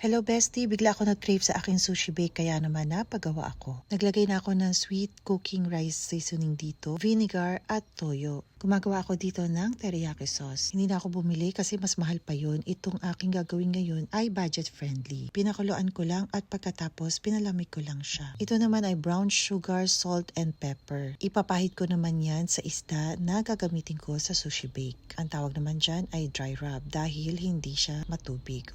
Hello bestie, bigla ako nag-crave sa aking sushi bake kaya naman napagawa ako. Naglagay na ako ng sweet cooking rice seasoning dito, vinegar at toyo. Gumagawa ako dito ng teriyaki sauce. Hindi na ako bumili kasi mas mahal pa yun. Itong aking gagawin ngayon ay budget friendly. Pinakuluan ko lang at pagkatapos pinalamig ko lang siya. Ito naman ay brown sugar, salt and pepper. Ipapahid ko naman yan sa isda na gagamitin ko sa sushi bake. Ang tawag naman dyan ay dry rub dahil hindi siya matubig.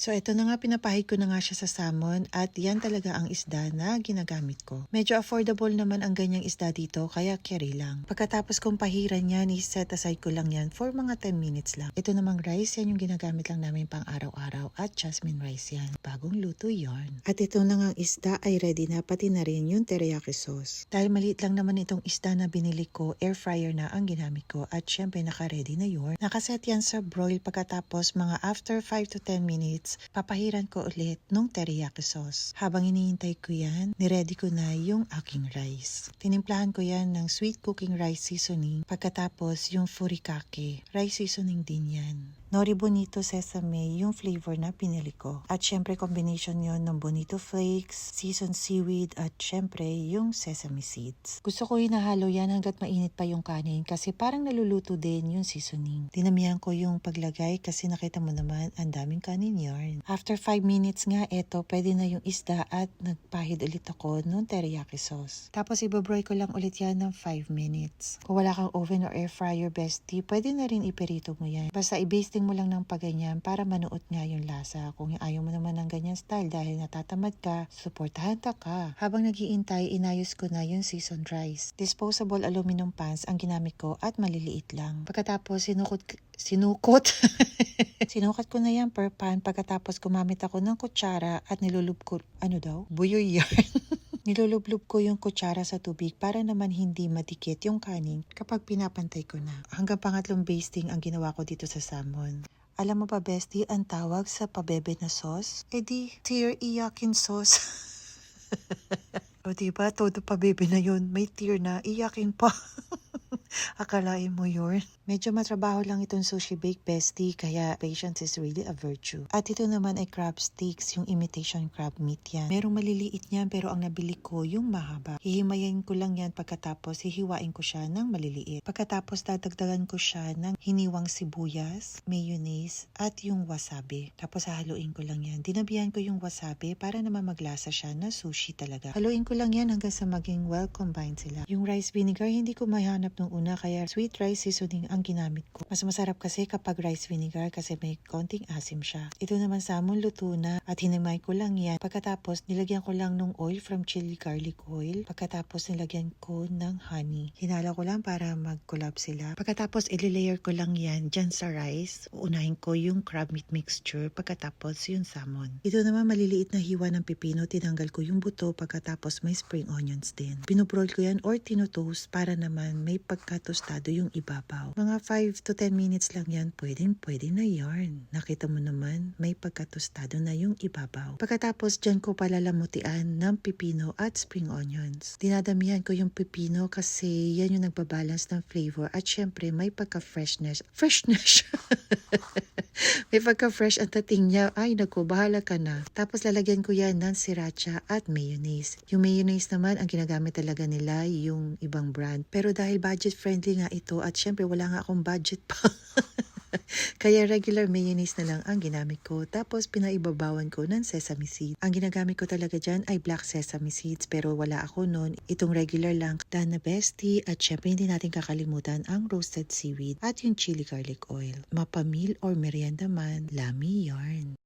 So ito na nga, pinapahid ko na nga siya sa salmon at yan talaga ang isda na ginagamit ko. Medyo affordable naman ang ganyang isda dito kaya carry lang. Pagkatapos kong pahiran yan, i-set aside ko lang yan for mga 10 minutes lang. Ito namang rice, yan yung ginagamit lang namin pang araw-araw at jasmine rice yan. Bagong luto yon. At ito na nga ang isda ay ready na, pati na rin yung teriyaki sauce. Dahil maliit lang naman itong isda na binili ko, air fryer na ang ginamit ko at syempre naka-ready na yun. Nakaset yan sa broil pagkatapos mga after 5 to 10 minutes, papahiran ko ulit nung teriyaki sauce. Habang iniintay ko yan, niready ko na yung aking rice. Tinimplahan ko yan ng sweet cooking rice seasoning. Pagkatapos yung furikake, rice seasoning din yan. Nori Bonito Sesame yung flavor na pinili ko. At syempre combination yon ng Bonito Flakes, seasoned seaweed at syempre yung sesame seeds. Gusto ko hinahalo yan hanggat mainit pa yung kanin kasi parang naluluto din yung seasoning. Dinamihan ko yung paglagay kasi nakita mo naman ang daming kanin yarn. After 5 minutes nga eto, pwede na yung isda at nagpahid ulit ako nung teriyaki sauce. Tapos ibabroil ko lang ulit yan ng 5 minutes. Kung wala kang oven or air fryer bestie, pwede na rin iperito mo yan. Basta i-basting mo lang ng paganyan para manuot nga yung lasa. Kung ayaw mo naman ng ganyan style dahil natatamad ka, suportahan ka. Habang nagiintay, inayos ko na yung seasoned rice. Disposable aluminum pans ang ginamit ko at maliliit lang. Pagkatapos sinukat ko na yan per pan. Pagkatapos gumamit ako ng kutsara at nilulub ko, buyoy yan. Nilulublub ko yung kutsara sa tubig para naman hindi madikit yung kanin kapag pinapantay ko na. Hanggang pangatlong basting ang ginawa ko dito sa salmon. Alam mo ba bestie, ang tawag sa pabebe na sauce? Tear iyakin sauce. O diba, todo pabebe na yun. May tear na, iyakin pa. Akalain mo yun? Medyo matrabaho lang itong sushi bake bestie, kaya patience is really a virtue. At ito naman ay crab sticks, yung imitation crab meat yan. Merong maliliit yan pero ang nabili ko yung mahaba. Hihimayin ko lang yan pagkatapos hihiwain ko siya ng maliliit. Pagkatapos dadagdagan ko siya ng hiniwang sibuyas, mayonnaise at yung wasabi. Tapos hahaluin ko lang yan. Dinabihan ko yung wasabi para naman maglasa siya na sushi talaga. Haluin ko lang yan hanggang sa maging well combined sila. Yung rice vinegar hindi ko mahanap nung una kaya sweet rice seasoning ang ginamit ko. Mas masarap kasi kapag rice vinegar kasi may konting asim siya. Ito naman salmon luto na at hinimay ko lang yan. Pagkatapos nilagyan ko lang ng oil from chili garlic oil. Pagkatapos nilagyan ko ng honey. Hinala ko lang para mag-collab sila. Pagkatapos ililayer ko lang yan dyan sa rice. Uunahin ko yung crab meat mixture. Pagkatapos yung salmon. Ito naman maliliit na hiwa ng pipino. Tinanggal ko yung buto. Pagkatapos may spring onions din. Binubroil ko yan or tinotoast para naman may pagkatostado yung ibabaw. Mga 5 to 10 minutes lang yan, pwede na yarn. Nakita mo naman, may pagkatostado na yung ibabaw. Pagkatapos dyan ko palalamutian ng pipino at spring onions. Dinadamihan ko yung pipino kasi yan yung nagbabalance ng flavor at syempre may pagka-freshness. May pagka-fresh ang dating niya. Ay naku, bahala ka na. Tapos lalagyan ko yan ng sriracha at mayonnaise. Yung mayonnaise naman, ang ginagamit talaga nila yung ibang brand. Pero dahil budget friendly nga ito at syempre wala nga akong budget pa. Kaya regular mayonnaise na lang ang ginamit ko. Tapos pinaibabawan ko ng sesame seeds. Ang ginagamit ko talaga dyan ay black sesame seeds pero wala ako nun. Itong regular lang. Dana bestie at syempre hindi natin kakalimutan ang roasted seaweed at yung chili garlic oil. Mapamil or merienda man, Lami Yarn.